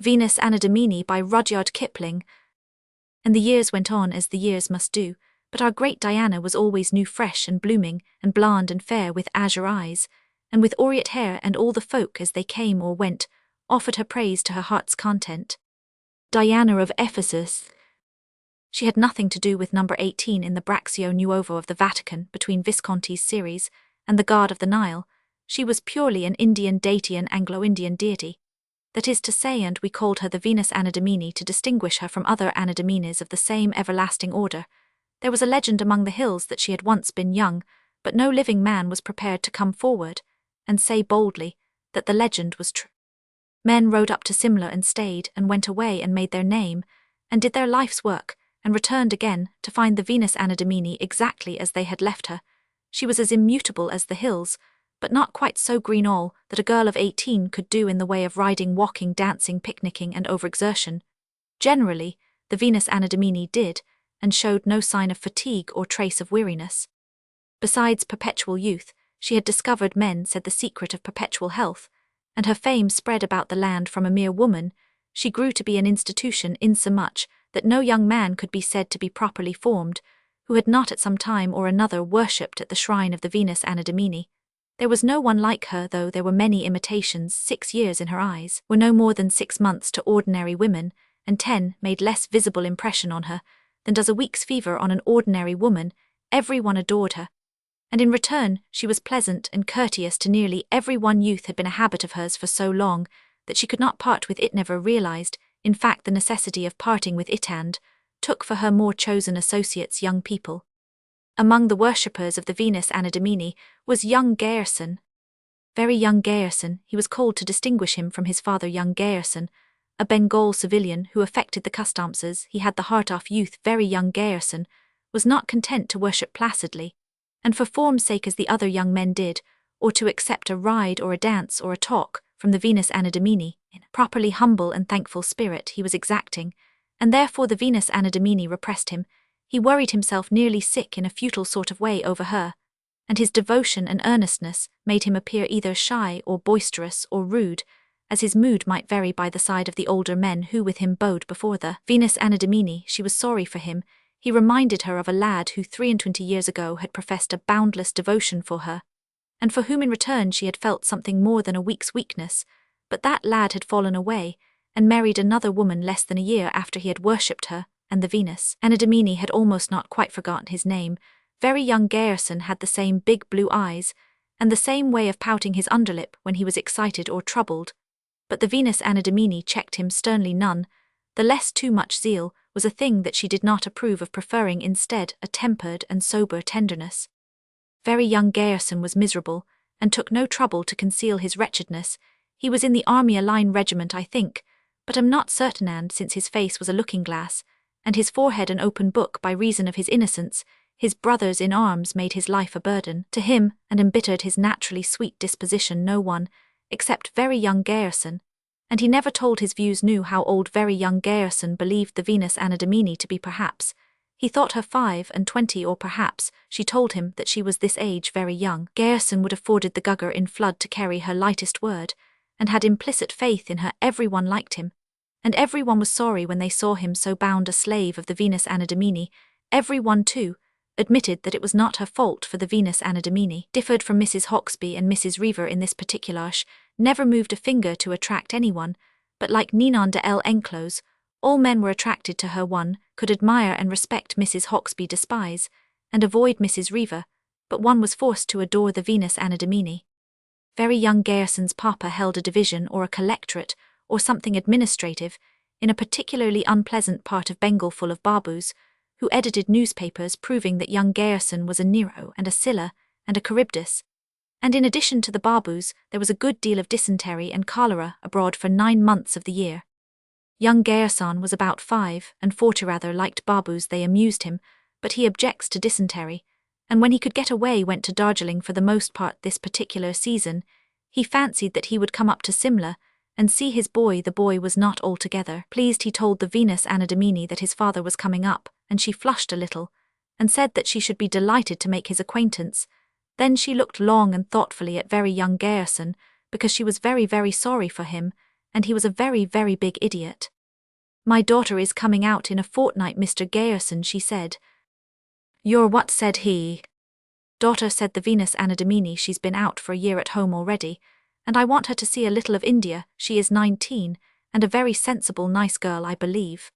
Venus Anadomini by Rudyard Kipling. And the years went on as the years must do, but our great Diana was always new, fresh and blooming, and blonde and fair, with azure eyes, and with aureate hair, and all the folk as they came or went, offered her praise to her heart's content. Diana of Ephesus. She had nothing to do with number 18 in the Braccio Nuovo of the Vatican between Visconti's series and the God of the Nile. She was purely an Indian deity, an Anglo-Indian deity. That is to say, and we called her the Venus Anadomini to distinguish her from other Anadominis of the same everlasting order. There was a legend among the hills that she had once been young, but no living man was prepared to come forward and say boldly that the legend was true. Men rode up to Simla and stayed and went away and made their name and did their life's work and returned again to find the Venus Anadomini exactly as they had left her. She was as immutable as the hills, but not quite so green all that a girl of 18 could do in the way of riding, walking, dancing, picnicking, and overexertion. Generally, the Venus Anadomini did, and showed no sign of fatigue or trace of weariness. Besides perpetual youth, she had discovered, men said, the secret of perpetual health, and her fame spread about the land. From a mere woman, she grew to be an institution, insomuch that no young man could be said to be properly formed who had not at some time or another worshipped at the shrine of the Venus Anadomini. There was no one like her, though there were many imitations. 6 years in her eyes were no more than 6 months to ordinary women, and 10 made less visible impression on her than does a week's fever on an ordinary woman. Every one adored her, and in return she was pleasant and courteous to nearly every one. Youth had been a habit of hers for so long that she could not part with it, never realized, in fact, the necessity of parting with it, and took for her more chosen associates young people. Among the worshippers of the Venus Anadomini was young Garrison. Very young Garrison, he was called to distinguish him from his father. Young Garrison, a Bengal civilian who affected the customs. He had the heart of youth. Very young Garrison was not content to worship placidly, and for form's sake as the other young men did, or to accept a ride or a dance or a talk from the Venus Anadomini. In a properly humble and thankful spirit he was exacting, and therefore the Venus Anadomini repressed him. He worried himself nearly sick in a futile sort of way over her, and his devotion and earnestness made him appear either shy or boisterous or rude, as his mood might vary by the side of the older men who with him bowed before the Venus Anadomini. She was sorry for him. He reminded her of a lad who 23 years ago had professed a boundless devotion for her, and for whom in return she had felt something more than a week's weakness. But that lad had fallen away and married another woman less than a year after he had worshipped her, and the Venus Anadomini had almost not quite forgotten his name. Very young Garrison had the same big blue eyes, and the same way of pouting his underlip when he was excited or troubled. But the Venus Anadomini checked him sternly. None the less too much zeal was a thing that she did not approve of, preferring instead a tempered and sober tenderness. Very young Garrison was miserable, and took no trouble to conceal his wretchedness. He was in the army, a line regiment, I think, but am not certain, and since his face was a looking-glass, and his forehead an open book by reason of his innocence, his brothers in arms made his life a burden to him and embittered his naturally sweet disposition. No one, except very young Garrison, and he never told his views, knew how old very young Garrison believed the Venus Anadomini to be. Perhaps he thought her 25, or perhaps she told him that she was this age. Very young Garrison would have forded the Gugger in flood to carry her lightest word, and had implicit faith in her. Everyone liked him, and everyone was sorry when they saw him so bound a slave of the Venus Anadomini. Everyone, too, admitted that it was not her fault, for the Venus Anadomini differed from Mrs. Hawksby and Mrs. Reaver in this particular. She never moved a finger to attract anyone, but like Ninon de l'Enclos, all men were attracted to her. One could admire and respect Mrs. Hawksby, despise and avoid Mrs. Reaver, but one was forced to adore the Venus Anadomini. Very young Garrison's papa held a division or a collectorate or something administrative in a particularly unpleasant part of Bengal, full of Babus, who edited newspapers proving that young Garrison was a Nero and a Scylla and a Charybdis. And in addition to the Babus, there was a good deal of dysentery and cholera abroad for 9 months of the year. Young Garrison was about 5 and 40, rather liked Babus. They amused him, but he objects to dysentery, and when he could get away went to Darjeeling for the most part this particular season. He fancied that he would come up to Simla and see his boy. The boy was not altogether pleased. He told the Venus Anadomini that his father was coming up, and she flushed a little, and said that she should be delighted to make his acquaintance. Then she looked long and thoughtfully at very young Garrison, because she was very, very sorry for him, and he was a very, very big idiot. "My daughter is coming out in a fortnight, Mr. Garrison," she said. "You're what?" said he. "Daughter," said the Venus Anadomini, "she's been out for a year at home already, and I want her to see a little of India. She is 19, and a very sensible, nice girl, I believe."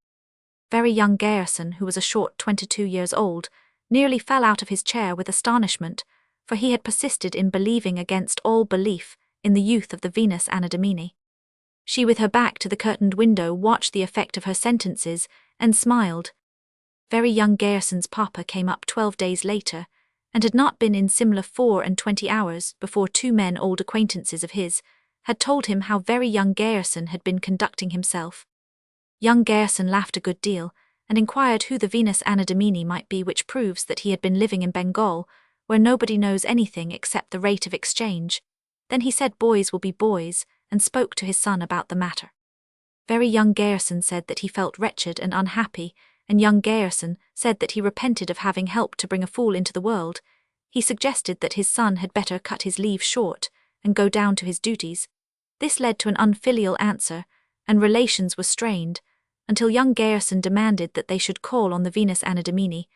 Very young Garrison, who was a short 22 years old, nearly fell out of his chair with astonishment, for he had persisted in believing against all belief in the youth of the Venus Anadomini. She, with her back to the curtained window, watched the effect of her sentences and smiled. Very young Garrison's papa came up 12 days later, and had not been in Simla 24 hours before two men, old acquaintances of his, had told him how very young Garrison had been conducting himself. Young Garrison laughed a good deal, and inquired who the Venus Anadomini might be, which proves that he had been living in Bengal, where nobody knows anything except the rate of exchange. Then he said boys will be boys, and spoke to his son about the matter. Very young Garrison said that he felt wretched and unhappy, and young Garrison said that he repented of having helped to bring a fool into the world. He suggested that his son had better cut his leave short and go down to his duties. This led to an unfilial answer, and relations were strained, until young Garrison demanded that they should call on the Venus Anadomini.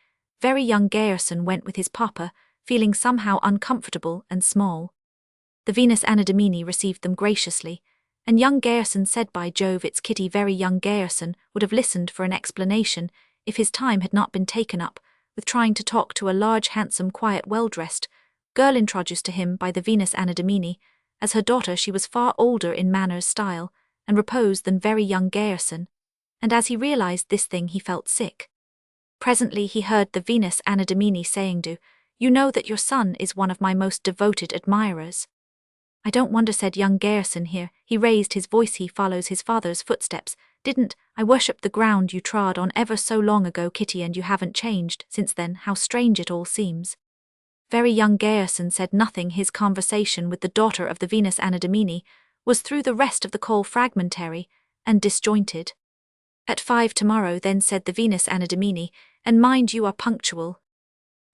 Very young Garrison went with his papa, feeling somehow uncomfortable and small. The Venus Anadomini received them graciously, and young Garrison said, "By Jove, it's Kitty." Very young Garrison would have listened for an explanation if his time had not been taken up with trying to talk to a large, handsome, quiet, well-dressed girl introduced to him by the Venus Anadomini. As her daughter, she was far older in manners, style, and repose than very young Garrison, and as he realized this thing he felt sick. Presently he heard the Venus Anadomini saying, "Do you know that your son is one of my most devoted admirers?" "I don't wonder," said young Garrison. Here he raised his voice, "He follows his father's footsteps. Didn't I worship the ground you trod on ever so long ago, Kitty, and you haven't changed since then? How strange it all seems." Very young Garrison said nothing. His conversation with the daughter of the Venus Anadomini was through the rest of the call fragmentary and disjointed. "At 5 tomorrow, then," said the Venus Anadomini, "and mind you are punctual."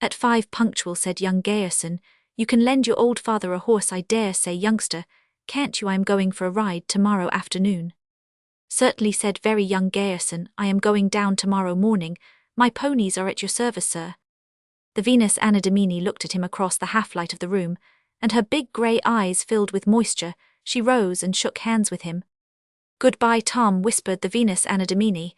"At 5 punctual," said young Garrison. "You can lend your old father a horse, I dare say, youngster, can't you? I am going for a ride tomorrow afternoon." "Certainly," said very young Garrison. "I am going down tomorrow morning. My ponies are at your service, sir." The Venus Anadomini looked at him across the half-light of the room, and her big grey eyes filled with moisture. She rose and shook hands with him. "Goodbye, Tom," whispered the Venus Anadomini,